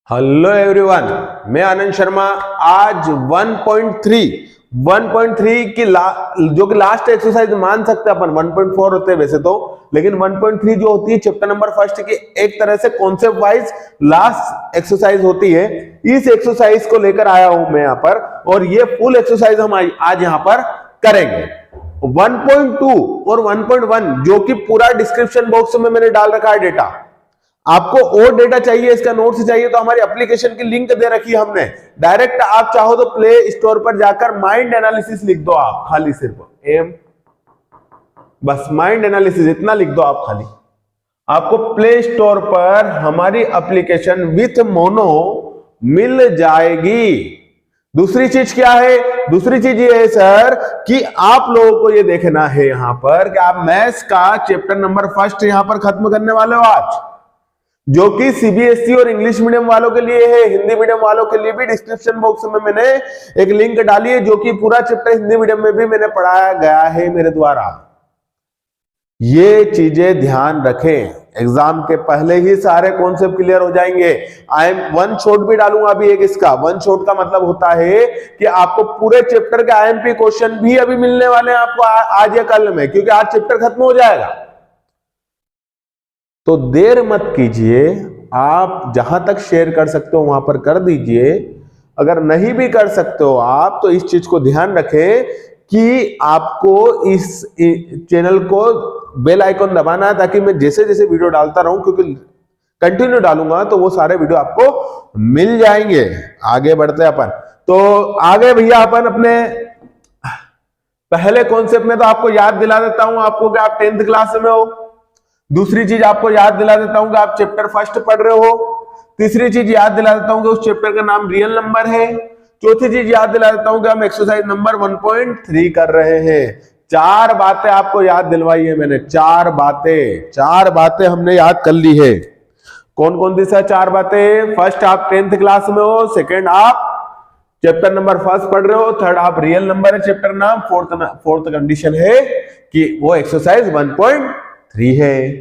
Hello everyone, मैं आनंद शर्मा। आज 1.3 की जो कि लास्ट एक्सरसाइज मान सकते हैं अपन, 1.4 होते हैं वैसे तो, लेकिन 1.3 जो होती है चैप्टर नंबर फर्स्ट की एक तरह से कॉन्सेप्ट वाइज लास्ट एक्सरसाइज होती है। इस एक्सरसाइज को लेकर आया हूं मैं यहाँ पर, और ये फुल एक्सरसाइज हम आज यहाँ पर करेंगे। 1.2 और 1.1 जो कि पूरा डिस्क्रिप्शन बॉक्स में मैंने डाल रखा है डेटा। आपको और डेटा चाहिए, इसका नोट्स चाहिए तो हमारी एप्लीकेशन की लिंक दे रखी है हमने। डायरेक्ट आप चाहो तो प्ले स्टोर पर जाकर माइंड एनालिसिस लिख दो, आप खाली सिर्फ एम, बस माइंड एनालिसिस इतना लिख दो आप खाली। आपको प्ले स्टोर पर हमारी एप्लीकेशन विथ मोनो मिल जाएगी। दूसरी चीज क्या है? दूसरी चीज ये है सर कि आप लोगों को ये देखना है यहां पर कि आप मैथ्स का चैप्टर नंबर फर्स्ट यहां पर खत्म करने वाले हो आज, जो कि सीबीएसई और इंग्लिश मीडियम वालों के लिए है। हिंदी मीडियम वालों के लिए भी डिस्क्रिप्शन बॉक्स में मैंने एक लिंक डाली है, जो कि पूरा चैप्टर हिंदी मीडियम में भी मैंने पढ़ाया गया है मेरे द्वारा। ये चीजें ध्यान रखें, एग्जाम के पहले ही सारे कॉन्सेप्ट क्लियर हो जाएंगे। वन शॉट भी डालूंगा अभी एक इसका। वन शॉट का मतलब होता है कि आपको पूरे चैप्टर के आईएमपी क्वेश्चन भी अभी मिलने वाले हैं आपको आज या कल में, क्योंकि आज चैप्टर खत्म हो जाएगा। तो देर मत कीजिए, आप जहां तक शेयर कर सकते हो वहां पर कर दीजिए। अगर नहीं भी कर सकते हो आप तो इस चीज को ध्यान रखें कि आपको इस चैनल को बेल आइकन दबाना है, ताकि मैं जैसे जैसे वीडियो डालता रहूं, क्योंकि कंटिन्यू डालूंगा तो वो सारे वीडियो आपको मिल जाएंगे। आगे बढ़ते हैं अपन। तो आगे भैया अपन अपने पहले कॉन्सेप्ट में तो आपको याद दिला देता हूं आपको कि आप 10th क्लास में हो। दूसरी चीज आपको याद दिला देता हूं कि आप चैप्टर फर्स्ट पढ़ रहे हो। तीसरी चीज याद दिला देता हूं कि उस चैप्टर का नाम रियल नंबर है। चौथी चीज याद दिला देता हूं कि हम एक्सरसाइज नंबर 1.3 कर रहे हैं। चार बातें आपको याद दिलवाई है मैंने, चार बातें हमने याद कर ली है। कौन कौन सी सर चार बातें? फर्स्ट आप 10th क्लास में हो, सेकेंड आप चैप्टर नंबर फर्स्ट पढ़ रहे हो, थर्ड आप रियल नंबर है चैप्टर नाम, फोर्थ कंडीशन है कि वो एक्सरसाइज 1.3 है।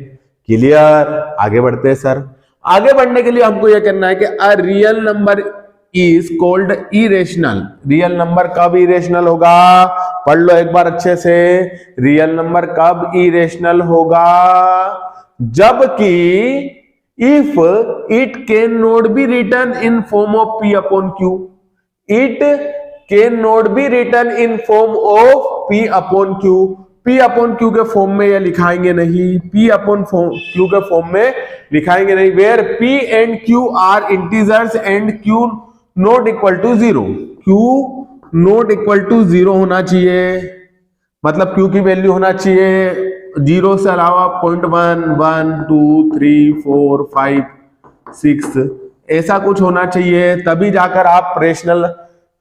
क्लियर? आगे बढ़ते हैं सर। आगे बढ़ने के लिए हमको यह करना है कि a real number is called irrational. Real number कब इरेशनल होगा? पढ़ लो एक बार अच्छे से। रियल नंबर कब इरेशनल होगा? जबकि if it can not be written in form of P upon Q, it can not be written in form of P upon Q। P upon Q के फॉर्म में ये लिखाएंगे नहीं, P upon Q के form में लिखाएंगे नहीं। Where P and Q are integers and Q not equal to 0। Q not equal to 0 होना चाहिए, मतलब Q की वैल्यू होना चाहिए 0 से अलावा 0.1, 1, 2, 3, 4, 5, 6 ऐसा कुछ होना चाहिए। तभी जाकर आप रेशनल,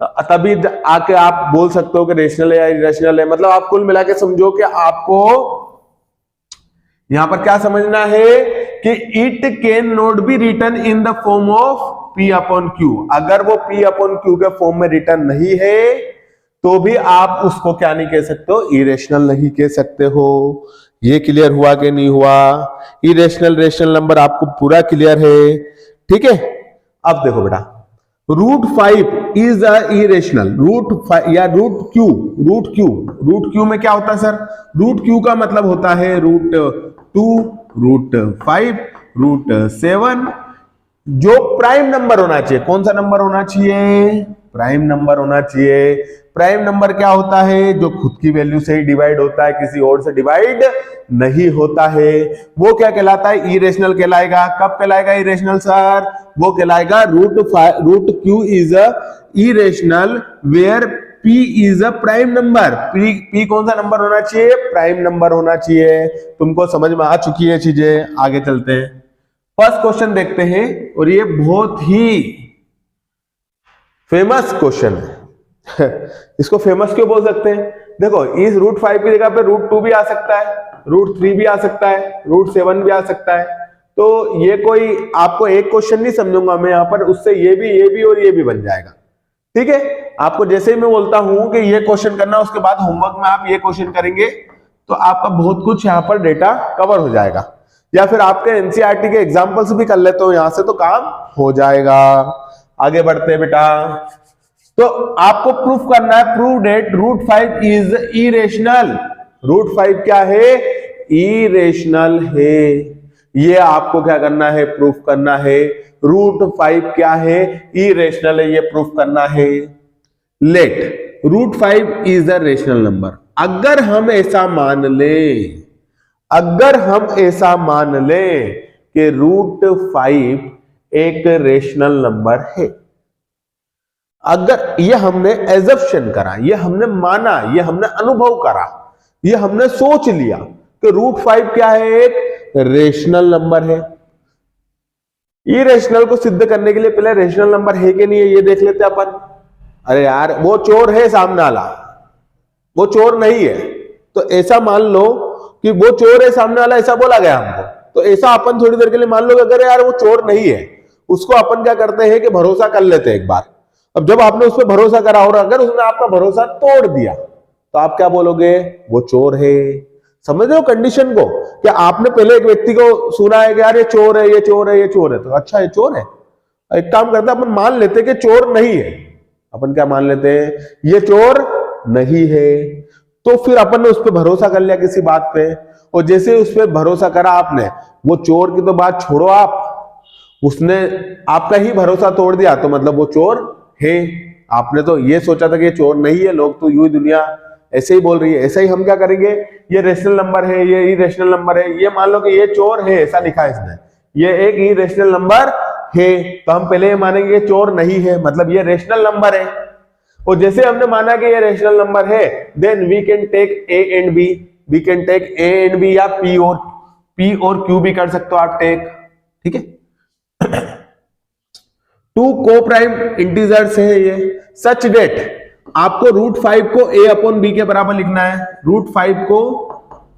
तभी आके आप बोल सकते हो कि रेशनल है या इरेशनल है। मतलब आप कुल मिला के समझो कि आपको यहां पर क्या समझना है कि it can not be written in the form of P upon Q। अगर वो P upon Q के फॉर्म में रिटन नहीं है तो भी आप उसको क्या नहीं कह सकते हो? इरेशनल नहीं कह सकते हो। ये क्लियर हुआ कि नहीं हुआ? इरेशनल रेशनल नंबर आपको पूरा क्लियर है? ठीक है। अब देखो बेटा, √5 इज अ इरेशनल। √5 या रूट क्यू में क्या होता है सर? √Q का मतलब होता है √2, √5, √7, जो प्राइम नंबर होना चाहिए। कौन सा नंबर होना चाहिए? प्राइम नंबर होना चाहिए। प्राइम नंबर क्या होता है? जो खुद की वैल्यू से ही डिवाइड होता है, किसी और से डिवाइड नहीं होता है। वो क्या कहलाता है? इरेशनल कहलाएगा। कब कहलाएगा इरेशनल सर? वो कहलाएगा √Q is a irrational where P is a prime number. P कौन सा नंबर होना चाहिए? प्राइम नंबर होना चाहिए। तुमको समझ में आ चुकी है चीजें? आगे चलते हैं। फर्स्ट क्वेश्चन देखते हैं, और ये बहुत ही फेमस क्वेश्चन है। इसको फेमस क्यों बोल सकते हैं? देखो, इस √5 की जगह पे √2 भी आ सकता है, √3 भी आ सकता है, √7 भी आ सकता है। तो ये कोई आपको एक क्वेश्चन नहीं समझूंगा मैं यहां पर, उससे ये भी और ये भी बन जाएगा। ठीक है। आपको जैसे ही मैं बोलता हूं कि ये क्वेश्चन करना, उसके बाद होमवर्क में आप ये क्वेश्चन करेंगे तो आपका बहुत कुछ यहां पर डेटा कवर हो जाएगा। या फिर आपके एनसीईआरटी के एग्जांपल्स भी कर लेते हो यहां से तो काम हो जाएगा। आगे बढ़ते हैं बेटा। तो आपको प्रूफ करना है, prove that root 5 is irrational. Root 5 क्या है? इरेशनल है। ये आपको क्या करना है? प्रूफ करना है। रूट 5 क्या है? इरेशनल है, ये प्रूफ करना है। Let root 5 is a rational number. अगर हम ऐसा मान ले, अगर हम ऐसा मान ले कि रूट 5 एक रेशनल नंबर है, अगर ये हमने एजप्शन करा, ये हमने माना, ये हमने अनुभव करा, ये हमने सोच लिया कि रूट 5 क्या है? एक रेशनल नंबर है। इरेशनल को सिद्ध करने के लिए पहले रेशनल नंबर है कि नहीं है ये देख लेते अपन। अरे यार वो चोर है सामने वाला, वो चोर नहीं है, तो ऐसा मान लो कि वो चोर है सामने वाला, ऐसा बोला गया हमको, तो ऐसा अपन थोड़ी देर के लिए मान लो अगर यार वो चोर नहीं है, उसको अपन क्या करते हैं कि भरोसा कर लेते हैं एक बार। अब जब आपने उस पर भरोसा करा और अगर उसने आपका भरोसा तोड़ दिया तो आप क्या बोलोगे? वो चोर है। समझ रहे हो कंडीशन को? क्या आपने पहले एक व्यक्ति को सुना है कि यार ये चोर है, ये चोर है, ये चोर है, तो अच्छा ये चोर है। एक काम करते हैं अपन मान लेते कि चोर नहीं है। अपन क्या मान लेते हैं? ये चोर नहीं है। तो फिर अपन ने उस पर भरोसा कर लिया किसी बात पे, और जैसे उस पर भरोसा करा आपने, वो चोर की तो बात छोड़ो आप, उसने आपका ही भरोसा तोड़ दिया तो मतलब वो चोर है। आपने तो ये सोचा था कि ये चोर नहीं है, लोग तो यूं ही दुनिया ऐसे ही बोल रही है। ऐसे ही हम क्या करेंगे? ये रेशनल नंबर है, ये इरेशनल नंबर है, ये मान लो कि ये चोर है, ऐसा लिखा है इसने, ये एक इरेशनल नंबर है, तो हम पहले ये मानेंगे ये चोर नहीं है, मतलब ये रेशनल नंबर है। और जैसे हमने माना कि ये रेशनल नंबर है, then we can take a and b, we can take a and b, या पी और क्यू भी कर सकते हो आप टेक, ठीक है। टू को प्राइम इंटीजर्स है ये, सच डेट आपको रूट 5 को ए अपॉन बी के बराबर लिखना है। रूट 5 को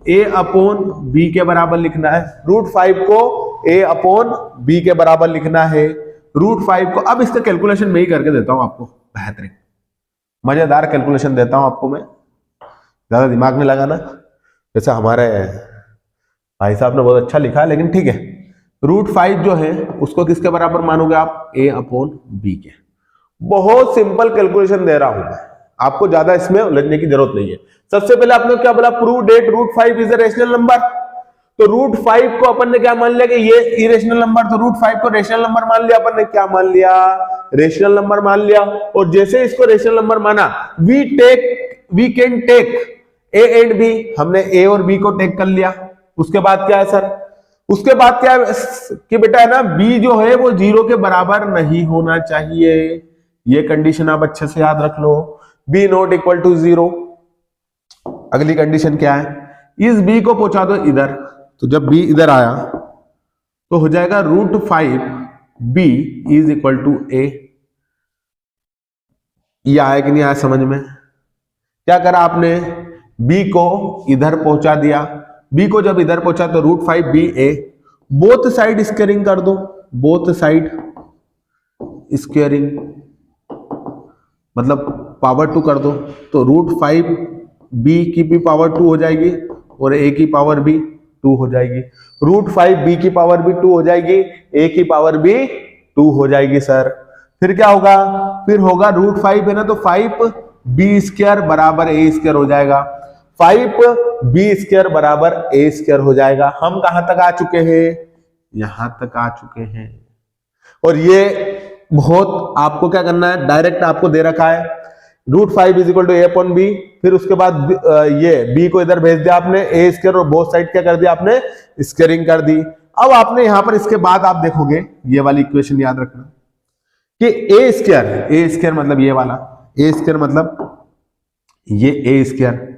ए अपॉन बी के बराबर लिखना है। रूट 5 को ए अपॉन बी के बराबर लिखना है। रूट 5 को, अब इसका कैलकुलेशन मैं ही करके देता हूं आपको, बेहतरीन मजेदार कैलकुलेशन देता हूं आपको मैं, ज्यादा दिमाग नहीं लगाना। जैसे हमारे भाई साहब ने बहुत अच्छा लिखा है, लेकिन ठीक है। रूट 5 जो है उसको किसके बराबर मानोगे आप? ए अपॉन बी के। बहुत सिंपल कैलकुलेशन दे रहा हूं मैं आपको, ज्यादा इसमें उलझने की जरूरत नहीं है। सबसे पहले आपने क्या बोला? Prove that root 5 is a rational number. तो रूट 5 को अपन ने क्या मान लिया कि ये इरेशनल नंबर, तो रूट 5 को रेशनल नंबर मान लिया अपन ने। क्या मान लिया? रेशनल नंबर मान लिया। और जैसे इसको रेशनल नंबर माना, we can take a and b, हमने ए और बी को टेक कर लिया। उसके बाद क्या है सर? उसके बाद क्या है कि बेटा है ना, बी जो है वो 0 के बराबर नहीं होना चाहिए। ये कंडीशन आप अच्छे से याद रख लो, बी नॉट इक्वल टू 0। अगली कंडीशन क्या है? इस बी को पहुंचा दो इधर, तो जब बी इधर आया तो हो जाएगा root 5 b is equal to a. ये आया कि नहीं आया समझ में? क्या करा आपने? बी को इधर पहुंचा दिया, बी को जब इधर पहुंचा तो रूट 5 बी ए, बोथ साइड स्क्वायरिंग कर दो, बोथ साइड स्क्वायरिंग मतलब पावर 2 कर दो, तो रूट 5 बी की भी पावर 2 हो जाएगी और ए की पावर भी 2 हो जाएगी। रूट 5 बी की पावर भी 2 हो जाएगी, ए की पावर भी 2 हो जाएगी सर। फिर क्या होगा? फिर होगा रूट 5 है ना, तो 5 बी स्क्वायर बराबर ए स्क्वायर हो जाएगा। 5 बी स्क्वायर बराबर ए स्क्वायर हो जाएगा। हम कहां तक आ चुके हैं? यहां तक आ चुके हैं। और ये बहुत आपको क्या करना है, डायरेक्ट आपको दे रखा है root 5 is equal to a upon b. फिर उसके बाद ये बी को इधर भेज दिया आपने, ए स्क्वायर और बोथ साइड क्या कर दिया आपने? स्क्वायरिंग कर दी। अब आपने यहां पर इसके बाद आप देखोगे ये वाली इक्वेशन याद रखना कि ए स्क्वायर मतलब ये वाला, ए स्क्वायर मतलब ये a square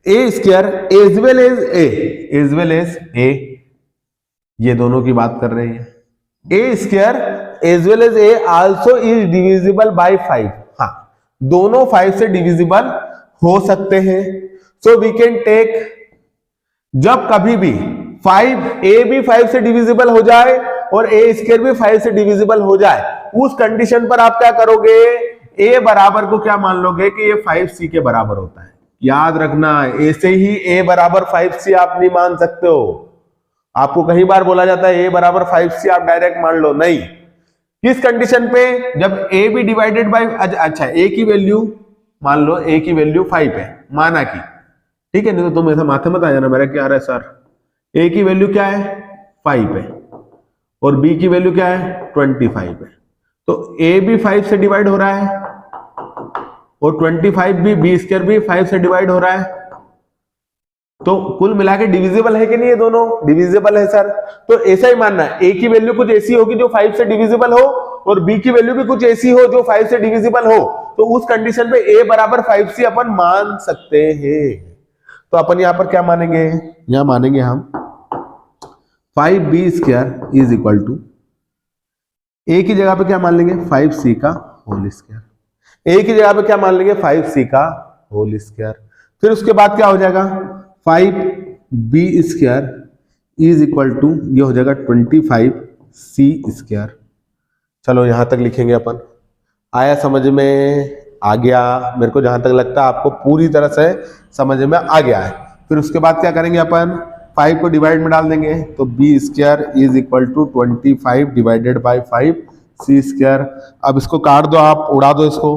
as well as a, ये दोनों की बात कर रहे हैं। A square as well as a also is divisible by 5। हाँ, दोनों 5 से डिविजिबल हो सकते हैं। सो वी कैन टेक, जब कभी भी 5 ए भी 5 से डिविजिबल हो जाए और ए स्क्वायर भी 5 से डिविजिबल हो जाए, उस कंडीशन पर आप क्या करोगे? ए बराबर को क्या मान लोगे कि ये 5c के बराबर होता है। याद रखना, ऐसे ही ए बराबर 5c आप नहीं मान सकते हो। आपको कई बार बोला जाता है a बराबर 5c, आप डायरेक्ट मान लो, नहीं। किस कंडीशन पे? जब a भी डिवाइडेड बाय, अच्छा a की वैल्यू मान लो, a की वैल्यू 5 है, माना कि, ठीक है, नहीं तो तुम ऐसा माथे मत आ जाना मेरा क्या रहा है सर, a की वैल्यू क्या है 5 है और b की वैल्यू क्या है 25 है, तो a भी 5 से डिवाइड हो रहा है और 25 भी, b स्क्वायर भी 5 से डिवाइड हो रहा है, तो कुल मिला के डिविजिबल है कि नहीं? ये दोनों डिविजिबल है सर। तो ऐसा ही मानना है, a की वैल्यू कुछ ऐसी होगी जो 5 से डिविजिबल हो और b की वैल्यू भी कुछ ऐसी हो जो 5 से डिविजिबल हो, तो उस कंडीशन पे a बराबर 5c अपन मान सकते हैं। तो अपन यहां पर क्या मानेंगे? यहां मानेंगे हम 5b square is equal to, a की जगह पे क्या मान लेंगे 5c का होल स्क्वायर, a की जगह पे क्या मान लेंगे 5c का होल स्क्वायर। फिर उसके बाद क्या हो जाएगा 5b square is equal to, ये हो जाएगा 25c स्क्वायर। चलो यहां तक लिखेंगे अपन। आया समझ में? आ गया? मेरे को जहां तक लगता है आपको पूरी तरह से समझ में आ गया है। फिर उसके बाद क्या करेंगे अपन, 5 को डिवाइड में डाल देंगे, तो b square is equal to 25 divided by 5c square. अब इसको काट दो, आप उड़ा दो इसको,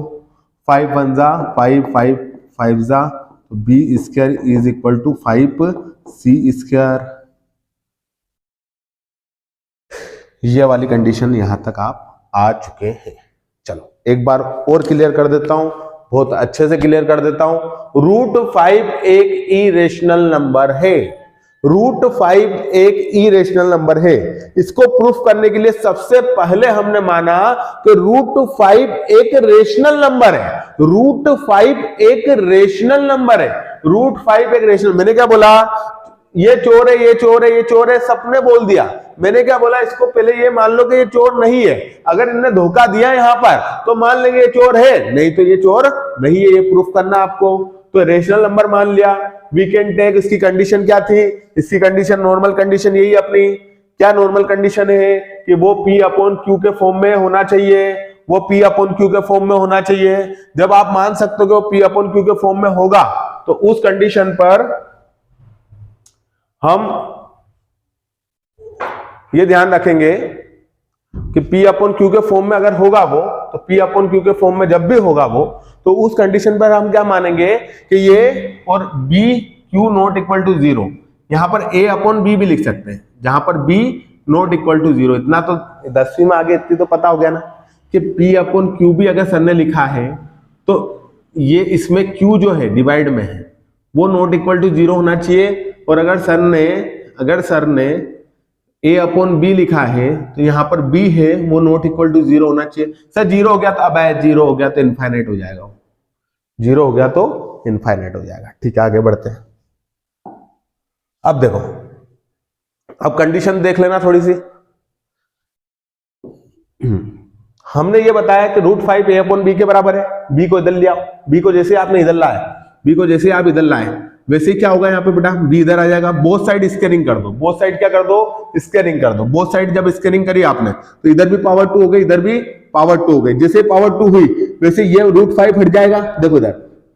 5 1 जा 5, 5 5 जा, तो b square is equal to 5c square. ये वाली कंडीशन यहां तक आप आ चुके हैं। चलो एक बार और क्लियर कर देता हूं, बहुत अच्छे से क्लियर कर देता हूं। √5 एक इरेशनल नंबर है, √5 एक इरेशनल नंबर है। इसको प्रूफ करने के लिए सबसे पहले हमने माना कि √5 एक रेशनल नंबर है, √5 एक रेशनल नंबर है, √5 एक रेशनल। मैंने क्या बोला? ये चोर है, ये चोर है, ये चोर है, सबने बोल दिया। मैंने क्या बोला? इसको पहले ये मान लो कि ये चोर नहीं है। अगर इन्हें धोखा दिया यहां पर तो मान लेंगे ये चोर है, नहीं तो ये चोर नहीं है। ये प्रूफ करना आपको। तो रेशनल नंबर मान लिया। वी कैन टेक, इसकी कंडीशन क्या थी? इसकी कंडीशन, नॉर्मल कंडीशन यही अपनी। क्या नॉर्मल कंडीशन है? कि वो P अपॉन Q के फॉर्म में होना चाहिए, वो P अपॉन Q के फॉर्म में होना चाहिए। जब आप मान सकते हो कि वो P अपॉन Q के फॉर्म में होगा, तो उस कंडीशन पर हम ये ध्यान रखेंगे कि P अपॉन Q के फॉर्म में अगर होगा वो, तो P अपॉन Q के फॉर्म में जब भी होगा वो, तो उस कंडीशन पर हम क्या मानेंगे कि ये और B Q not equal to 0। यहां पर A अपॉन B भी लिख सकते हैं, जहां पर B नॉट इक्वल टू 0। इतना तो 10वीं में आगे इतनी तो पता हो गया ना कि P अपॉन Q भी अगर सर ने लिखा है तो ये इसमें Q जो है डिवाइड में है वो नॉट इक्वल टू 0 होना चाहिए। और अगर सर ने A अपॉन B लिखा है तो यहां पर B है वो नॉट इक्वल टू 0 होना चाहिए। सर 0 हो गया तो अब 0 हो गया तो इनफाइनाइट हो जाएगा, 0 हो गया तो इनफाइनाइट हो जाएगा। ठीक है, आगे बढ़ते हैं। अब देखो, अब कंडीशन देख लेना थोड़ी सी। हमने ये बताया कि √5 A अपॉन B के बराबर है। B को इधर ले आओ, B को जैसे आपने इधर लाए, B को जैसे आप इधर लाए वैसे क्या होगा यहाँ पे बेटा, B इधर आ जाएगा। बोथ साइड स्क्वायरिंग कर दो, बोथ साइड क्या कर दो? स्क्वायरिंग कर दो। बोथ साइड जब स्क्वायरिंग करी आपने तो इधर भी पावर 2 हो गई, इधर भी पावर 2 हो गई। जैसे पावर 2 हुई वैसे ये √5 हट जाएगा। देखो इधर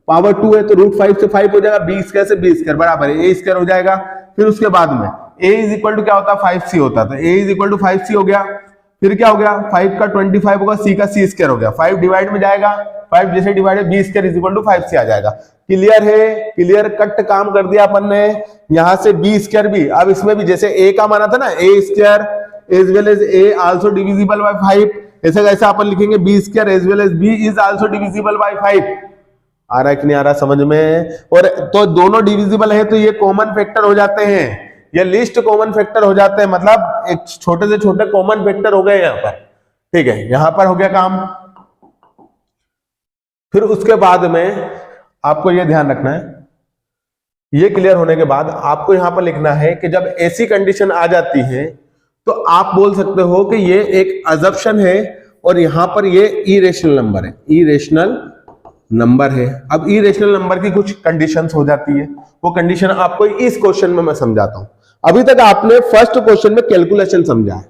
पावर 2 है तो √5 से 5 हो जाएगा, B स्क्वायर से B स्क्वायर बराबर है A स्क्वायर हो जाएगा। फिर उसके बाद में A इज इक्वल टू क्या होता है 5C होता है, तो A is equal to 5C हो गया। फिर क्या हो गया, 5 का 25 होगा, C का C स्क्वायर हो गया। 5 डिवाइड में जाएगा, 5 जैसे divide B square is equal to 5C आ जाएगा। क्लियर है? क्लियर कट काम कर दिया अपन ने। यहां से B स्क्वायर भी, अब इसमें भी जैसे A का माना था ना, A square as well as A also divisible by 5, ऐसे कैसे अपन लिखेंगे B square as well as B is also divisible by 5। आ रहा है कि नहीं आ रहा समझ में? और तो दोनों डिविजिबल है तो ये कॉमन फैक्टर हो जाते हैं, ये लिस्ट कॉमन फैक्टर हो जाते हैं, मतलब एक छोटे से छोटे कॉमन फैक्टर हो गए यहाँ पर। ठीक है, यहां पर हो गया काम। फिर उसके बाद में आपको यह ध्यान रखना है, ये क्लियर होने के बाद आपको यहां पर लिखना है कि जब ऐसी कंडीशन आ जाती है तो आप बोल सकते हो कि ये एक अजम्पशन है और यहां पर ये इरेशनल नंबर है, इरेशनल नंबर है। अब इरेशनल नंबर की कुछ कंडीशंस हो जाती है, वो कंडीशन आपको इस क्वेश्चन में मैं समझाता हूं। अभी तक आपने फर्स्ट क्वेश्चन में कैलकुलेशन समझा है,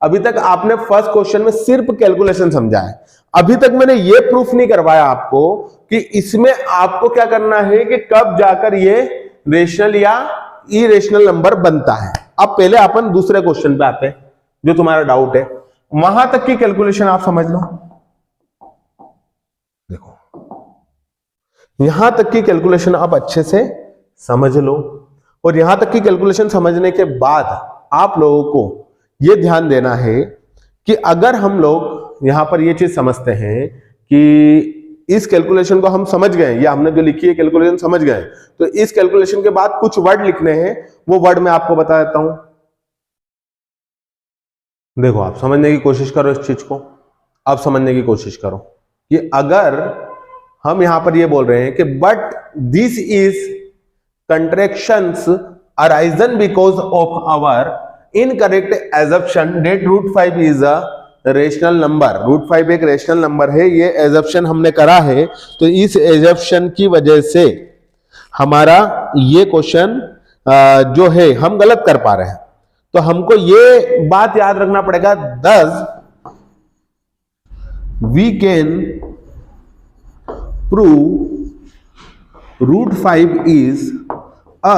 अभी तक आपने फर्स्ट क्वेश्चन में सिर्फ कैलकुलेशन समझा है। अभी तक मैंने ये प्रूफ नहीं करवाया आपको कि इसमें आपको क्या करना है कि कब जाकर ये रेशनल या इरेशनल नंबर बनता है। अब पहले अपन दूसरे क्वेश्चन पे आते हैं, जो तुम्हारा डाउट है वहां तक की कैलकुलेशन आप समझ लो। देखो यहां तक की कैलकुलेशन आप अच्छे से समझ लो, और यहां तक की कैलकुलेशन समझने के बाद आप लोगों को यह ध्यान देना है कि अगर हम लोग यहां पर यह चीज समझते हैं कि इस कैलकुलेशन को हम समझ गए, या हमने जो लिखी है कैलकुलेशन समझ गए, तो इस कैलकुलेशन के बाद कुछ वर्ड लिखने हैं, वो वर्ड मैं आपको बता देता हूं। देखो आप समझने की कोशिश करो इस चीज को, आप समझने की कोशिश करो कि अगर हम यहां पर ये बोल रहे हैं कि but this is contradictions arisen because of our incorrect assumption that √5 is a rational number. √5 एक रेशनल नंबर है, ये एजप्शन हमने करा है, तो इस एजप्शन की वजह से हमारा ये क्वेश्चन जो है हम गलत कर पा रहे हैं। तो हमको ये बात याद रखना पड़ेगा, thus we can prove √5 is a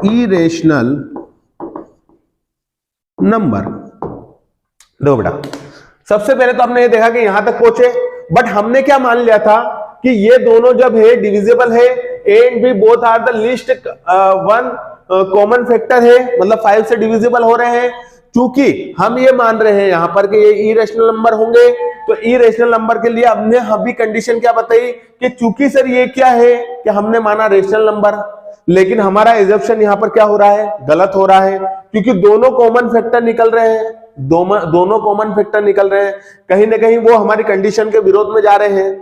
irrational number। देखो बेटा, सबसे पहले तो हमने ये देखा कि यहां तक पहुंचे, बट हमने क्या मान लिया था कि ये दोनों जब है डिविजिबल है, a and b both are the least one common factor है, मतलब 5 से डिविजिबल हो रहे हैं। चूंकि हम ये मान रहे हैं यहां पर कि ये इरेशनल नंबर होंगे, तो इरेशनल नंबर के लिए हमने अभी कंडीशन क्या बताई कि चूंकि सर ये क्या है कि हमने माना रेशनल नंबर, लेकिन हमारा एजम्पशन यहां पर क्या हो रहा है, गलत हो रहा है, क्योंकि दोनों कॉमन फैक्टर निकल रहे हैं, दोनों कॉमन फैक्टर निकल रहे हैं, कहीं ना कहीं वो हमारी कंडीशन के विरोध में जा रहे हैं।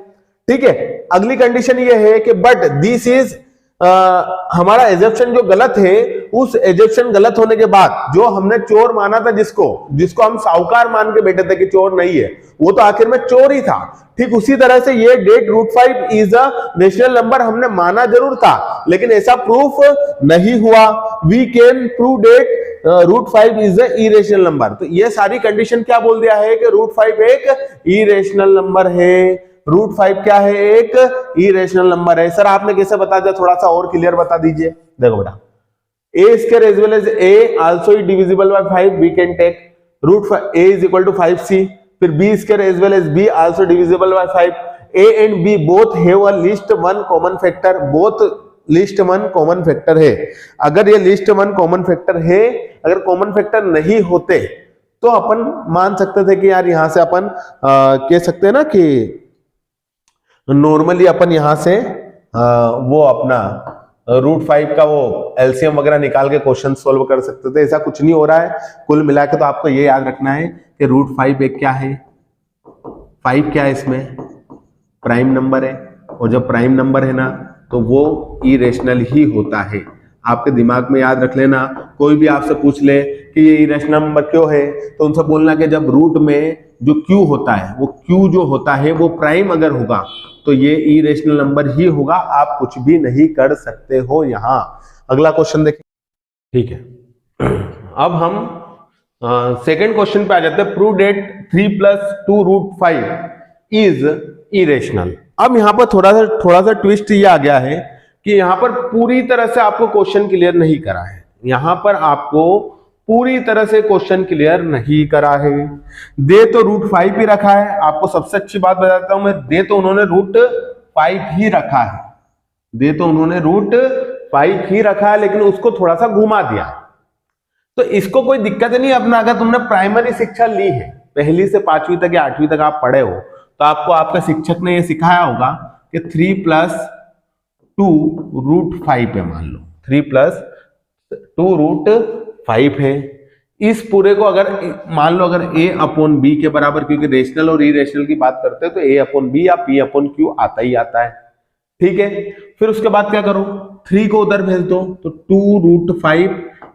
ठीक है, अगली कंडीशन ये है कि बट दिस इज हमारा एजम्पशन जो गलत है, उस एजम्पशन गलत होने के बाद जो हमने चोर माना था, जिसको हम साहूकार मान के बैठे थे कि चोर नहीं है, वो तो आखिर में चोर ही था। ठीक उसी तरह से ये that √5 is a rational number हमने माना जरूर था, लेकिन ऐसा प्रूफ नहीं हुआ। We can prove that √5 is a irrational number. तो ये सारी कंडीशन क्या बोल दिया है कि √5 एक इरेशनल नंबर है। √5 क्या है, एक इरेशनल नंबर है। सर आपने कैसे बता दिया, थोड़ा सा और क्लियर बता दीजिए। देखो बेटा, a square as well as a also is divisible by 5, we can take √5 a is equal to 5c, फिर b square as well as b also divisible by 5, a and b both have a least one common factor, both list 1 common factor है। अगर ये list 1 common factor है, अगर common factor नहीं होते तो अपन मान सकते थे कि यार यहां से अपन कह सकते हैं ना कि नॉर्मली अपन यहां से वो अपना √5 का वो एलसीएम वगैरह निकाल के क्वेश्चन सोल्व कर सकते थे। ऐसा कुछ नहीं हो रहा है। कुल मिला के तो आपको ये याद रखना है कि √5 एक क्या है, 5 क्या है, इसमें प्राइम नंबर है, और जब प्राइम नंबर है ना तो वो इरेशनल ही होता है। आपके दिमाग में याद रख लेना, कोई भी आपसे पूछ ले कि ये इरेशनल नंबर क्यों है, तो उनसे बोलना कि जब रूट में जो q होता है, वो q जो होता है वो प्राइम अगर होगा तो ये इरेशनल नंबर ही होगा, आप कुछ भी नहीं कर सकते हो। यहां अगला क्वेश्चन देखिए। ठीक है, अब हम सेकंड क्वेश्चन पे आ जाते हैं। Prove that 3 + 2 √5 is irrational. अब यहां पर थोड़ा सा ट्विस्ट ये आ गया है कि यहां पर पूरी तरह से आपको क्वेश्चन क्लियर नहीं करा है। यहां पर आपको पूरी तरह से क्वेश्चन क्लियर नहीं करा है। दे तो √5 ही रखा है। आपको सबसे अच्छी बात बताता हूं मैं, दे तो उन्होंने √5 ही रखा है, दे तो उन्होंने √5 ही रखा है, लेकिन उसको थोड़ा सा घुमा दिया। तो इसको कोई दिक्कत नहीं अपना। अगर तुमने प्राइमरी शिक्षा ली है, 1ली से 5वीं तक या 8वीं तक आप पढ़े हो, तो आपको आपका शिक्षक ने यह सिखाया होगा कि 3 + 2 √5 है। मान लो 3 + 2 √5 है। इस पूरे को अगर मान लो अगर a/b के बराबर, क्योंकि रेशनल और इरेशनल की बात करते हैं तो a/b या p/q आता ही आता है। ठीक है, फिर उसके बाद क्या करो, 3 को उधर भेज दो, तो 2 √5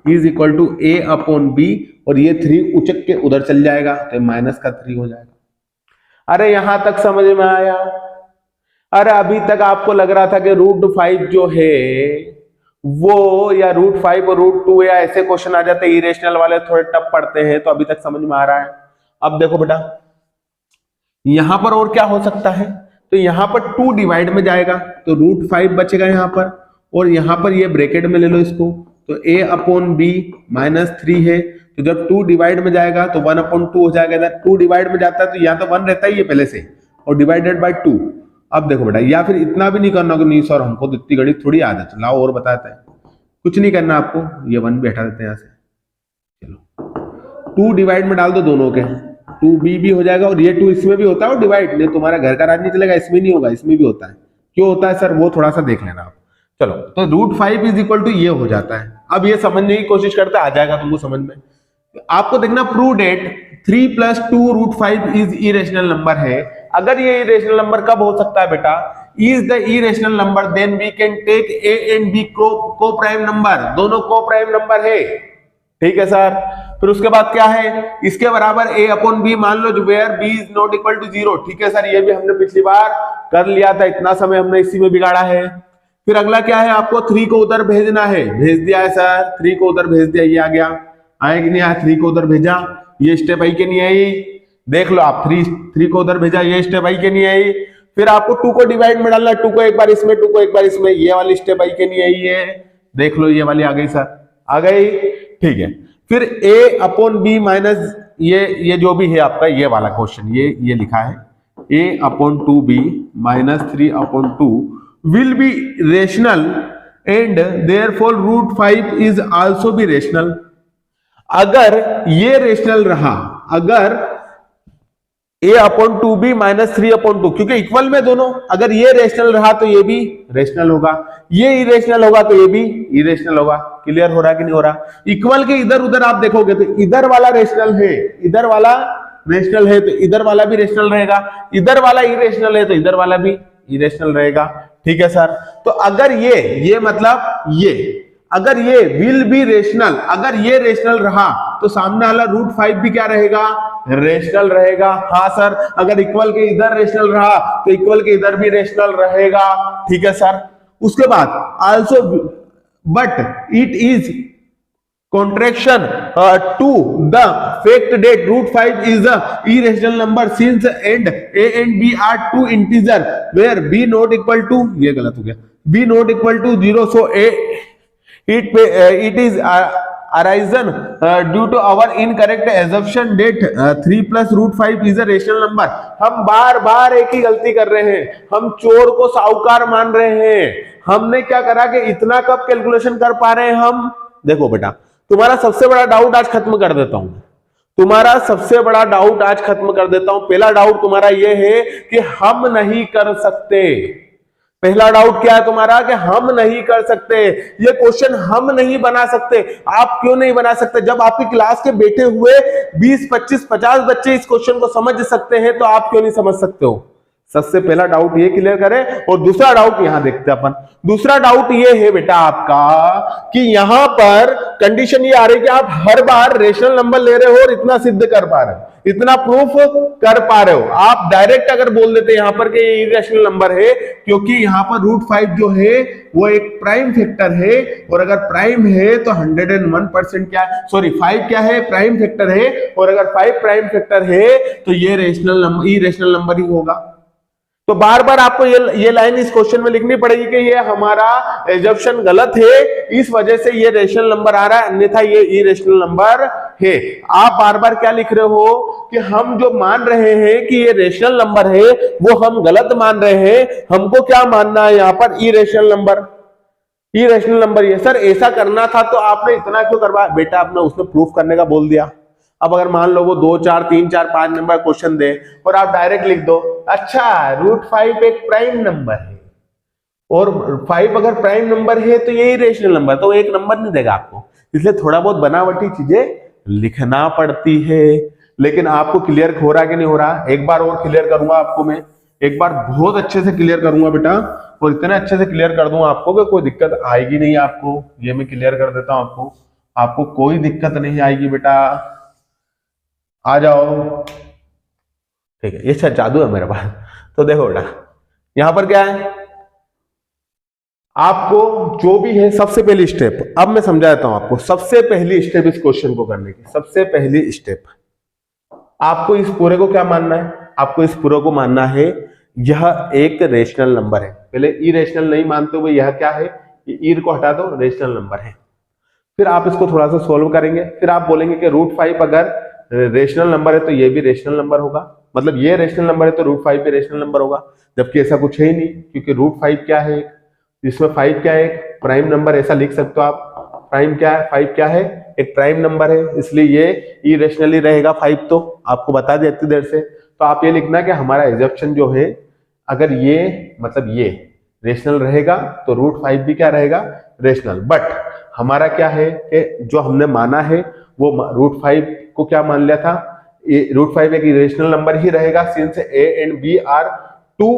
इज इक्वल टू a/b, और ये 3 उचक के उधर चल जाएगा तो माइनस का 3 हो जाएगा। अरे यहां तक समझ में आया? अरे अभी तक आपको लग रहा था कि √5 जो है वो या √5 और √2 या ऐसे क्वेश्चन आ जाते, इरेशनल वाले थोड़े टफ पड़ते हैं, तो अभी तक समझ में आ रहा है। अब देखो बेटा, यहां पर और क्या हो सकता है, तो यहां पर 2 डिवाइड में जाएगा तो √5 बचेगा यहां पर, और यहां पर ये ब्रैकेट में ले लो इसको, तो a अपॉन बी -3 है, तो जब 2 डिवाइड में जाएगा तो 1/2 हो जाएगा। इधर 2 डिवाइड में जाता है तो यहाँ तो 1 रहता ही है पहले से, और डिवाइडेड बाय 2। अब देखो बेटा, या फिर इतना भी नहीं करना कि नहीं सर हमको तो इतनी गणित थोड़ी आदत, लाओ और बताते हैं। कुछ नहीं करना आपको, ये 1 भी हटा देते हैं यहाँ से। चलो 2 डिवाइड में डाल दो दोनों के, 2b भी हो जाएगा, और ये 2 इसमें भी होता है और डिवाइड नहीं, तुम्हारा घर का राज नहीं चलेगा, इसमें नहीं होगा, इसमें भी होता है। क्यों होता है सर, वो थोड़ा सा देख लेना आप। चलो तो √5 इज इक्वल टू ये हो जाता है। अब ये समझने की कोशिश करते, आ जाएगा तुमको समझ में। आपको देखना prove that 3 + 2 √5 is irrational number है। अगर ये इरेशनल नंबर कब हो सकता है बेटा, is the irrational number then we can take a and b को प्राइम नंबर, दोनों को प्राइम नंबर है। ठीक है सर। फिर उसके बाद क्या है, इसके बराबर a अपॉन b मान लो, where b is not equal to 0। ठीक है सर, ये भी हमने पिछली बार कर लिया था, इतना समय हमने इसी में बिगाड़ा है। फिर अगला क्या है, आपको 3 को उधर भेजना है, भेज दिया है सर, 3 को उधर भेज दिया, ये आ गया। आए कि नहीं आया, 3 को उधर भेजा, ये स्टेप आई के नहीं आई, देख लो आप, 3 को उधर भेजा, ये स्टेप आई के नहीं आई। फिर आपको 2 को डिवाइड में डालना, 2 को एक बार इसमें, 2 को एक बार इसमें, ये वाली स्टेप आई के नहीं आई है, देख लो ये वाली आ गई सर, आ गई। ठीक है। फिर a अपॉन बी माइनस ये जो भी है आपका ये वाला क्वेश्चन, ये लिखा है a upon 2b -3/2 will be rational and therefore √5 is also be rational। अगर ये रेशनल रहा, अगर a अपॉन 2b -3/2, क्योंकि इक्वल में दोनों, अगर ये रेशनल रहा तो ये भी रेशनल होगा, ये इरेशनल होगा तो ये भी इरेशनल होगा। क्लियर हो रहा है कि नहीं हो रहा। इक्वल के इधर उधर आप देखोगे तो इधर वाला रेशनल है, इधर वाला रेशनल है तो इधर वाला भी रेशनल रहेगा, इधर वाला इरेशनल है तो इधर वाला भी इरेशनल रहेगा। ठीक है सर। तो अगर ये मतलब ये, अगर ये विल बी रेशनल, अगर ये रेशनल रहा तो सामने वाला √5 भी क्या रहेगा, रेशनल रहेगा। हाँ सर, अगर इक्वल के इधर रेशनल रहा तो इक्वल के इधर भी रेशनल रहेगा। ठीक है सर। उसके बाद also but it is contraction to the fact that √5 is a irrational number since and a and b are two integer where b not equal to, ये गलत हो गया, b not equal to 0, so it is arisen due to our incorrect assumption that 3 + √5 is a rational number। हम बार बार एक ही गलती कर रहे हैं, हम चोर को साहूकार मान रहे हैं। हमने क्या करा कि इतना कब कैलकुलेशन कर पा रहे हैं हम। देखो बेटा, तुम्हारा सबसे बड़ा डाउट आज खत्म कर देता हूं, तुम्हारा सबसे बड़ा डाउट आज खत्म कर देता हूं। पहला डाउट तुम्हारा यह है कि हम नहीं कर सकते। पहला डाउट क्या है तुम्हारा, कि हम नहीं कर सकते, ये क्वेश्चन हम नहीं बना सकते। आप क्यों नहीं बना सकते, जब आपकी क्लास के बैठे हुए 20, 25, 50 बच्चे इस क्वेश्चन को समझ सकते हैं तो आप क्यों नहीं समझ सकते हो। सबसे पहला डाउट ये क्लियर करें। और दूसरा डाउट यहां देखते हैं अपन। दूसरा डाउट ये है बेटा आपका कि यहां पर कंडीशन ये आ रही है कि आप हर बार रेशनल नंबर ले रहे हो और इतना सिद्ध कर पा रहे हो, इतना प्रूफ कर पा रहे हो। आप डायरेक्ट अगर बोल देते यहां पर कि ये इरेशनल नंबर है, क्योंकि यहां पर √5 जो है वो एक प्राइम फैक्टर है, और अगर प्राइम है तो 101% क्या है, सॉरी 5 क्या है, प्राइम फैक्टर है, और अगर 5 प्राइम फैक्टर है तो ये इरेशनल नंबर ही होगा। तो बार बार आपको ये लाइन इस क्वेश्चन में लिखनी पड़ेगी कि ये हमारा एजम्पशन गलत है, इस वजह से ये रेशनल नंबर आ रहा है, अन्यथा ये इरेशनल नंबर है। आप बार बार क्या लिख रहे हो कि हम जो मान रहे हैं कि ये रेशनल नंबर है वो हम गलत मान रहे हैं, हमको क्या मानना है यहाँ पर, इरेशनल नंबर। इरेशनल नंबर ये सर ऐसा करना था तो आपने इतना क्यों करवाया बेटा, आपने उसमें प्रूफ करने का बोल दिया। अब अगर मान लो वो 2, 4, 3, 4, 5 नंबर क्वेश्चन दे और आप डायरेक्ट लिख दो, अच्छा √5 एक प्राइम नंबर है और 5 अगर प्राइम नंबर है तो ये इरेशनल नंबर, तो एक नंबर नहीं देगा आपको। इसलिए थोड़ा बहुत बनावटी चीजें लिखना पड़ती है। लेकिन आपको क्लियर हो रहा कि नहीं हो रहा, एक बार और क्लियर करूंगा आपको मैं, एक बार बहुत अच्छे से क्लियर करूंगा बेटा, और इतने अच्छे से क्लियर कर दूंगा आपको कि कोई दिक्कत आएगी नहीं आपको। ये मैं क्लियर कर देता हूं आपको कोई दिक्कत नहीं आएगी बेटा, आ जाओ। ठीक है, ये अच्छा जादू है मेरे पास। तो देखो बेटा यहां पर क्या है, आपको जो भी है सबसे पहली स्टेप, अब मैं समझा देता हूं आपको। सबसे पहली स्टेप इस क्वेश्चन को करने की, सबसे पहली स्टेप आपको इस पूरे को क्या मानना है, आपको इस पूरे को मानना है यह एक रेशनल नंबर है। पहले इरेशनल नहीं मानते हुए यह क्या है, ईर को हटा दो, रेशनल नंबर है। फिर आप इसको थोड़ा सा सोल्व करेंगे, फिर आप बोलेंगे कि √5 अगर रेशनल नंबर है तो ये भी रेशनल नंबर होगा, मतलब ये रेशनल नंबर है तो √5 भी रेशनल नंबर होगा, जबकि ऐसा कुछ है ही नहीं, क्योंकि √5 क्या है, इसमें 5 क्या है, प्राइम नंबर, ऐसा लिख सकते हो आप। प्राइम क्या है, 5 क्या है, एक प्राइम नंबर है, इसलिए ये इरेशनली रहेगा 5, तो आपको बता दिया इतनी देर से। तो आप ये लिखना कि हमारा एजम्पशन जो है, अगर ये मतलब ये रेशनल रहेगा तो √5 भी क्या रहेगा, रेशनल। बट हमारा क्या है कि जो हमने माना है वो √5 को क्या मान लिया था, √5 एक इरेशनल नंबर ही रहेगा, since a and b are two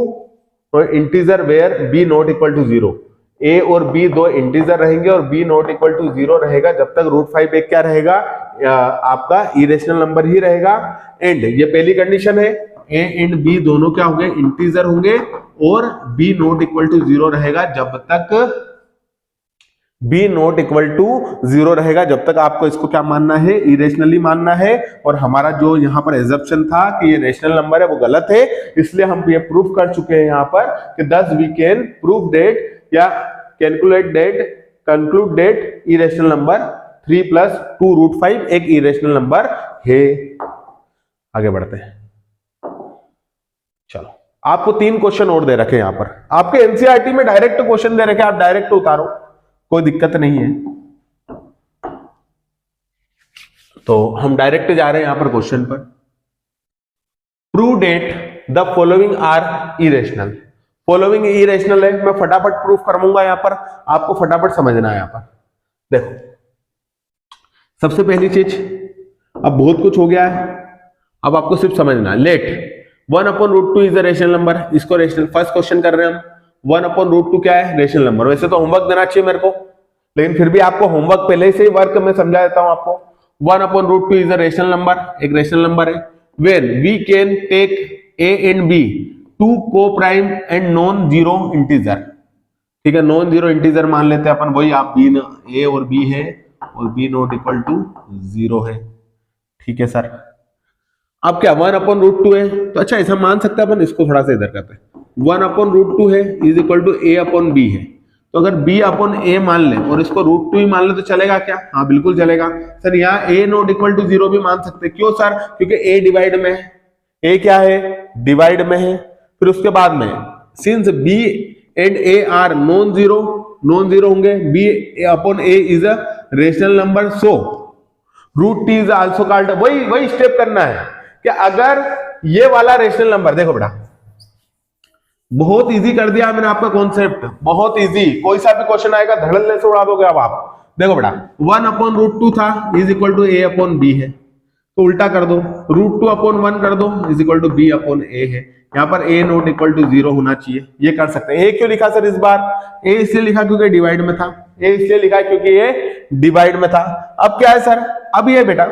integer where b not equal to 0। a और b दो इंटीजर रहेंगे और b नॉट इक्वल टू 0 रहेगा जब तक √5 एक क्या रहेगा, आपका इरेशनल नंबर ही रहेगा। एंड ये पहली कंडीशन है, a एंड b दोनों क्या होंगे, इंटीजर होंगे और b नॉट इक्वल टू 0 रहेगा जब तक b नॉट इक्वल टू 0 रहेगा, जब तक आपको इसको क्या मानना है, इरेशनली मानना है। और हमारा जो यहाँ पर एजम्पशन था कि ये रेशनल नंबर है वो गलत है, इसलिए हम ये प्रूफ कर चुके हैं यहाँ पर कि thus we can prove that या calculate that conclude that irrational number 3 + 2 √5 एक इरेशनल नंबर है। आगे बढ़ते हैं, चलो आपको 3 क्वेश्चन और दे रखे हैं यहाँ पर, आपके एनसीईआरटी में डायरेक्ट क्वेश्चन दे रखे, आप डायरेक्ट उतारो, कोई दिक्कत नहीं है। तो हम डायरेक्ट जा रहे हैं यहां पर क्वेश्चन पर। Prove that the following are irrational. Following irrational है, मैं फटाफट प्रूफ करूंगा यहां पर, आपको फटाफट समझना है। यहां पर देखो, सबसे पहली चीज, अब बहुत कुछ हो गया है, अब आपको सिर्फ समझना है। Let 1/√2 is a rational number, इसको रेशनल, फर्स्ट क्वेश्चन कर रहे हैं हम। 1/√2 क्या है, रेशनल नंबर। वैसे तो होमवर्क देना चाहिए मेरे को, लेकिन फिर भी आपको होमवर्क पहले से ही वर्क में समझा देता हूं आपको। 1/√2 इज अ रेशनल नंबर, एक रेशनल नंबर है। When we can take a and b to coprime and non zero integer. ठीक है, नॉन जीरो इंटीजर मान लेते हैं अपन, वही आप b, a और b है और b नॉट इक्वल टू 0 है। ठीक है सर, अब क्या 1/√2 है, तो अच्छा ऐसा मान सकते हैं अपन, इसको थोड़ा सा इधर करते हैं। 1/√2 है इज इक्वल टू a/b है, तो अगर b/a मान ले और इसको √2 ही मान ले तो चलेगा क्या? हाँ बिल्कुल चलेगा सर। यहाँ a नॉट इक्वल टू 0 भी मान सकते हैं, क्यों सर? क्योंकि a डिवाइड में है, a क्या है, डिवाइड में है। फिर उसके बाद में since b and a are non zero होंगे, b/a is a rational number, so √t is also called. वही स्टेप करना है कि अगर ये वाला रेशनल नंबर, देखो बेटा बहुत इजी कर दिया मैंने आपका कॉन्सेप्ट, बहुत इजी, कोई सा भी क्वेश्चन आएगा धड़ल्ले से उड़ा दोगे। अब आप देखो बेटा 1/√2 था इज इक्वल टू a/b है, तो उल्टा कर दो, √2/1 कर दो इज इक्वल टू b/a है। यहाँ पर a नॉट इक्वल टू 0 होना चाहिए, ये कर सकते हैं। a क्यों लिखा सर इस बार? a इसलिए लिखा क्योंकि डिवाइड में था, a इसलिए लिखा क्योंकि ये डिवाइड में था। अब क्या है सर, अब ये बेटा,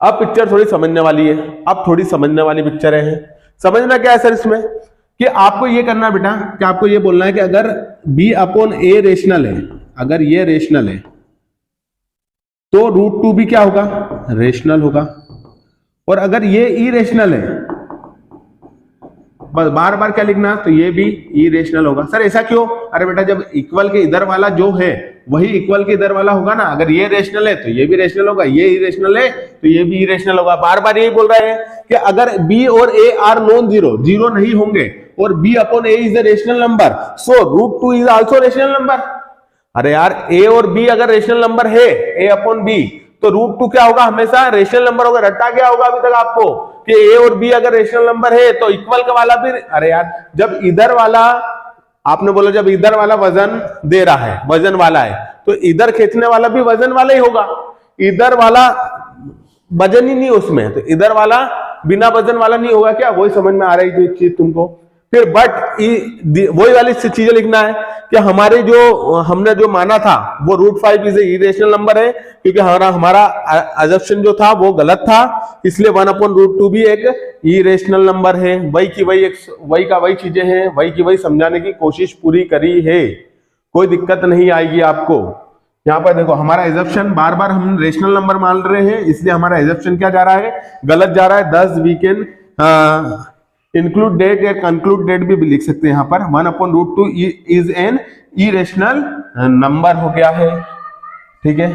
अब पिक्चर थोड़ी समझने वाली है, अब थोड़ी समझने वाली पिक्चर है। समझना क्या है सर इसमें, कि आपको ये करना बेटा, कि आपको ये बोलना है कि अगर b/a रेशनल है, अगर ये रेशनल है तो √2 भी क्या होगा, रेशनल होगा। और अगर ये इरेशनल है, बस बार बार क्या लिखना, तो ये भी इरेशनल होगा। सर ऐसा क्यों? अरे बेटा जब इक्वल के इधर वाला जो है वही इक्वल के इधर वाला होगा ना, अगर ये रेशनल है तो ये भी रेशनल होगा, ये इरेशनल है तो ये भी इरेशनल होगा। बार बार यही बोल रहे हैं कि अगर b और a आर नॉन जीरो नहीं होंगे और b/a is a rational number, so √2 is also rational number. अरे यार a और b अगर रेशनल नंबर है, a/b, तो √2 क्या होगा, हमेशा रेशनल नंबर होगा। रट्टा क्या होगा अभी तक आपको कि a और b अगर रेशनल नंबर है तो इक्वल का वाला भी, अरे यार जब इधर वाला, आपने बोला जब इधर वाला वजन दे रहा है, वजन वाला है, तो इधर खींचने वाला भी वजन वाला ही होगा। इधर वाला वजन ही नहीं उसमें, तो इधर वाला बिना वजन वाला नहीं होगा क्या? वही समझ में आ रही थी चीज तुमको। फिर बट वही वाली चीजें लिखना है कि हमारे जो हमने जो माना था वो √5 इज इरेशनल नंबर है, क्योंकि हमारा अजम्पशन जो था वो गलत था, इसलिए 1/√2 भी एक इरेशनल नंबर है। वही की वही चीजें हैं, वही की वही समझाने की कोशिश पूरी करी है, कोई दिक्कत नहीं आएगी आपको। यहाँ पर देखो हमारा एजम्पशन बार बार हम रेशनल नंबर मान रहे हैं, इसलिए हमारा एजम्पशन क्या जा रहा है, गलत जा रहा है। 10 वी कैन इंक्लूड डेट या कंक्लूड डेट भी लिख सकते हैं यहाँ पर। 1/√2 इज एन इरेशनल नंबर हो गया है। ठीक है,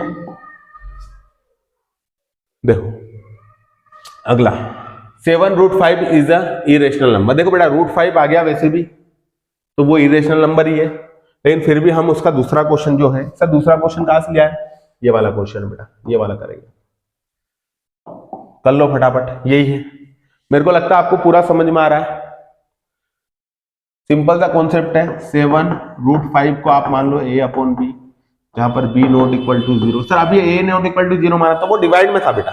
देखो अगला 7√5 इज अ इरेशनल नंबर। देखो बेटा √5 आ गया वैसे भी तो वो इरेशनल नंबर ही है, लेकिन फिर भी हम उसका दूसरा क्वेश्चन जो है, सर दूसरा क्वेश्चन कहां से लिया है, ये वाला क्वेश्चन बेटा, ये वाला करेंगे, कर लो फटाफट, यही है। मेरे को लगता है आपको पूरा समझ में आ रहा है, सिंपल सा कॉन्सेप्ट है। 7√5 को आप मान लो a/b, जहां पर b not equal to 0। Sir अभी a नॉट इक्वल टू 0 माना, तो वो डिवाइड में था बेटा,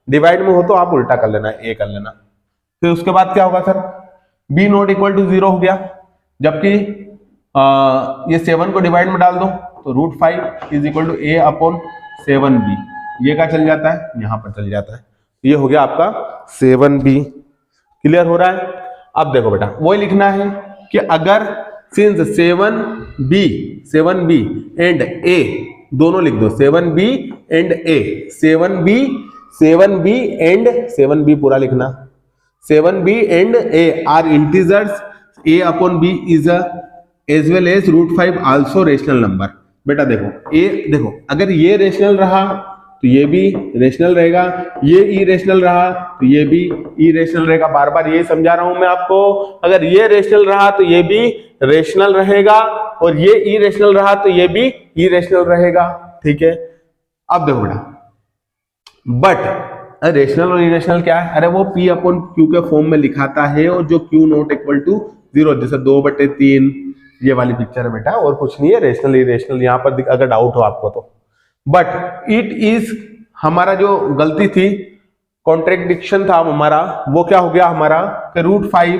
डिवाइड में हो तो आप उल्टा कर लेना, a कर लेना। फिर उसके बाद क्या होगा sir, b not equal to 0 हो गया, जबकि ये 7 को डिवाइड में डाल दो तो √5 इज इक्वल टू a/7b, ये क्या चल जाता है, यहां पर चल जाता है। ये हो गया आपका 7b। क्लियर हो रहा है। अब देखो बेटा वही लिखना है कि अगर सिंस 7b एंड a दोनों लिख दो, 7b and a, 7b and 7b पूरा लिखना, 7b and a are integers, a/b is as well as √5 also rational number. बेटा देखो अगर ये रेशनल रहा तो ये भी रेशनल रहेगा, ये इरेशनल रहा तो ये भी इरेशनल रहेगा। बार बार ये समझा रहा हूं मैं आपको, अगर ये रेशनल रहा तो ये भी रेशनल रहेगा, और ये इरेशनल रहा तो ये भी इरेशनल रहेगा। ठीक है, अब देखो बेटा, बट रेशनल और इरेशनल क्या है, अरे वो p/q के फॉर्म में लिखाता है, और जो q नॉट इक्वल टू 0, जैसे 2/3 ये वाली पिक्चर है बेटा, और कुछ नहीं है, रेशनल इरेशनल यहां पर अगर डाउट हो आपको तो। बट इट इज, हमारा जो गलती थी, कॉन्ट्रडिक्शन था हमारा, वो क्या हो गया हमारा कि √5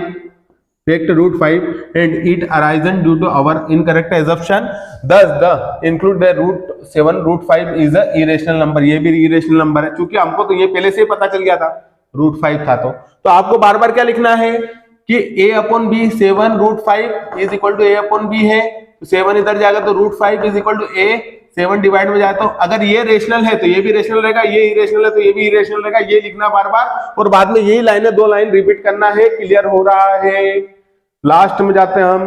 fact √5 and it arisen due to our incorrect assumption, thus the include the 7√5 is a irrational number. ये भी इरेशनल नंबर है, क्योंकि हमको तो ये पहले से पता चल गया था √5 था। तो आपको बार बार क्या लिखना है कि a/b 7√5 is equal to a/b है, तो 7 इधर जाएगा तो √5 is equal to a, 7 divide में जाए तो अगर ये रेशनल है तो ये भी रेशनल रहेगा, ये इरेशनल है तो ये भी इरेशनल रहेगा। ये लिखना बार बार, और बाद में यही लाइनें 2 लाइन रिपीट करना है। क्लियर हो रहा है। लास्ट में जाते हैं हम,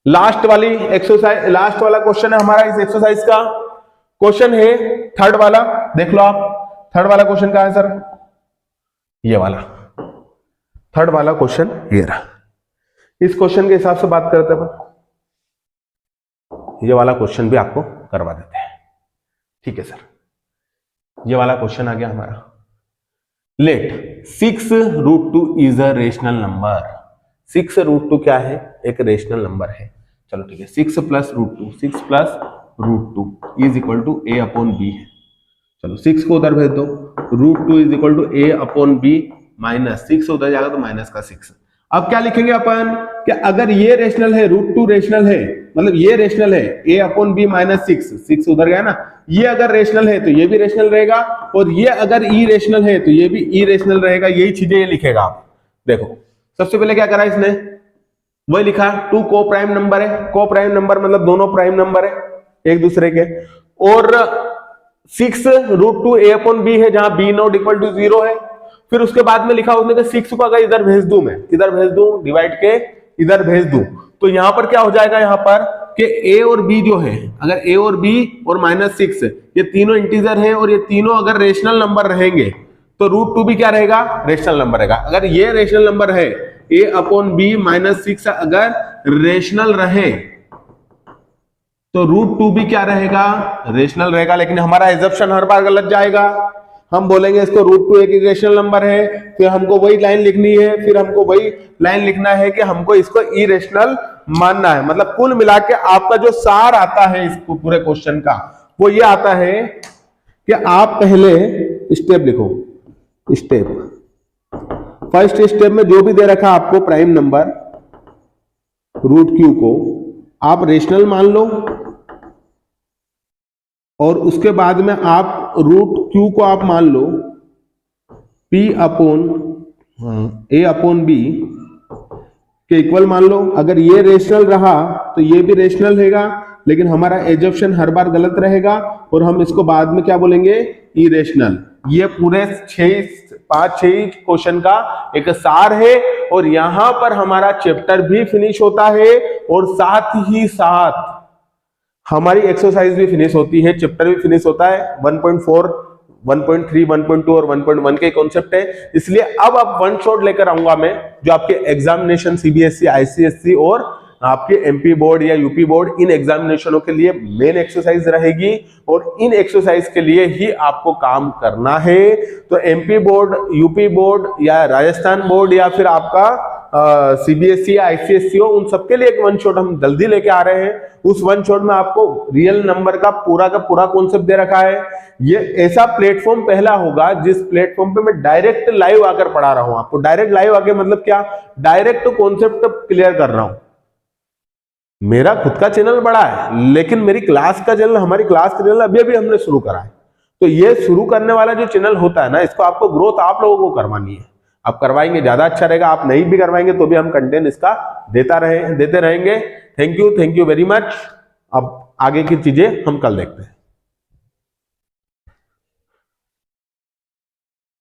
लास्ट वाली एक्सरसाइज, लास्ट वाला क्वेश्चन है हमारा इस एक्सरसाइज का, क्वेश्चन है थर्ड वाला, देख लो आप थर्ड वाला क्वेश्चन कहां है सर, ये वाला थर्ड वाला क्वेश्चन ये रहा। इस क्वेश्चन के हिसाब से बात करते हैं, ये वाला क्वेश्चन भी आपको करवा देते हैं। ठीक है सर, ये वाला क्वेश्चन आ गया हमारा, let 6√2 is a rational number. 6√2 क्या है, एक रेशनल नंबर है। चलो ठीक है, 6 + √2, 6 + √2 इज इक्वल टू a/b है। चलो 6 को उधर भेज दो, √2 is equal to a/b minus 6 उधर जाएगा तो माइनस का 6। अब क्या लिखेंगे अपन कि अगर ये रेशनल है, √2 रेशनल है, मतलब ये रेशनल है, a/b माइनस 6 उधर गया ना, ये अगर रेशनल है तो ये भी रेशनल रहेगा, और ये अगर इरेशनल है तो ये भी इरेशनल रहेगा। यही चीजें ये लिखेगा आप। देखो सबसे पहले क्या करा इसने, वही लिखा 2 को प्राइम नंबर है, को प्राइम नंबर मतलब दोनों प्राइम नंबर है एक दूसरे के, और 6√2 a/b है, जहां b नॉट इक्वल टू 0 है। फिर उसके बाद में लिखा उसने 6 को अगर इधर भेज दूं, मैं इधर भेज दूं, डिवाइड के इधर भेज दूं, तो यहां पर क्या हो जाएगा, यहां पर कि a और b जो है, अगर a और b और -6 ये तीनों इंटीजर है, और ये तीनों अगर रेशनल नंबर रहेंगे तो √2 भी क्या रहेगा, रेशनल नंबर रहेगा। अगर ये रेशनल नंबर है, a/b -6 अगर रेशनल रहे तो √2 भी क्या रहेगा, रेशनल रहेगा। लेकिन हमारा एजम्पशन हर बार गलत जाएगा। हम बोलेंगे इसको √2 एक इरेशनल नंबर है, फिर हमको वही लाइन लिखनी है, फिर हमको वही लाइन लिखना है कि हमको इसको इरेशनल मानना है। मतलब कुल मिला के आपका जो सार आता है इस पूरे क्वेश्चन का, वो ये आता है कि आप पहले स्टेप लिखो। स्टेप फर्स्ट स्टेप में जो भी दे रखा आपको प्राइम नंबर √q को आप रेशनल मान लो, और उसके बाद में आप √q को आप मान लो p/a/b के इक्वल मान लो। अगर ये रेशनल रहा तो ये भी रेशनल रहेगा, लेकिन हमारा एजम्पशन हर बार गलत रहेगा, और हम इसको बाद में क्या बोलेंगे, इरेशनल। ये पूरे 5-6 क्वेश्चन का एक सार है, और यहां पर हमारा चैप्टर भी फिनिश होता है, और साथ ही साथ हमारी एक्सरसाइज भी फिनिश होती है, चैप्टर भी फिनिश होता है। 1.4, 1.3, 1.2 और 1.1 के कॉन्सेप्ट है। इसलिए अब आप वन शॉट लेकर आऊंगा मैं, जो आपके एग्जामिनेशन सीबीएसई, आईसीएसई और आपके एमपी बोर्ड या यूपी बोर्ड, इन एग्जामिनेशनों के लिए मेन एक्सरसाइज रहेगी और इन एक्सरसाइज के लिए ही आपको काम करना है। तो एमपी बोर्ड, यूपी बोर्ड या राजस्थान बोर्ड या फिर आपका सीबीएसई, आईसीएसई, उन सबके लिए एक वन शॉट हम जल्दी लेके आ रहे हैं। उस वन शॉट में आपको रियल नंबर का पूरा कॉन्सेप्ट दे रखा है। ये ऐसा प्लेटफॉर्म पहला होगा जिस प्लेटफॉर्म पे मैं डायरेक्ट लाइव आकर पढ़ा रहा हूं आपको। डायरेक्ट लाइव आके मतलब क्या, डायरेक्ट कॉन्सेप्ट क्लियर कर रहा हूं। मेरा खुद का चैनल बड़ा है, लेकिन मेरी क्लास का चैनल, हमारी क्लास का चैनल अभी हमने शुरू करा है। तो ये शुरू करने वाला जो चैनल होता है ना, इसको आपको ग्रोथ आप लोगों को करवानी है। आप करवाएंगे ज्यादा अच्छा रहेगा, आप नहीं भी करवाएंगे तो भी हम कंटेंट इसका देते रहेंगे। Thank you very much. अब आगे की चीजें हम कल देखते हैं।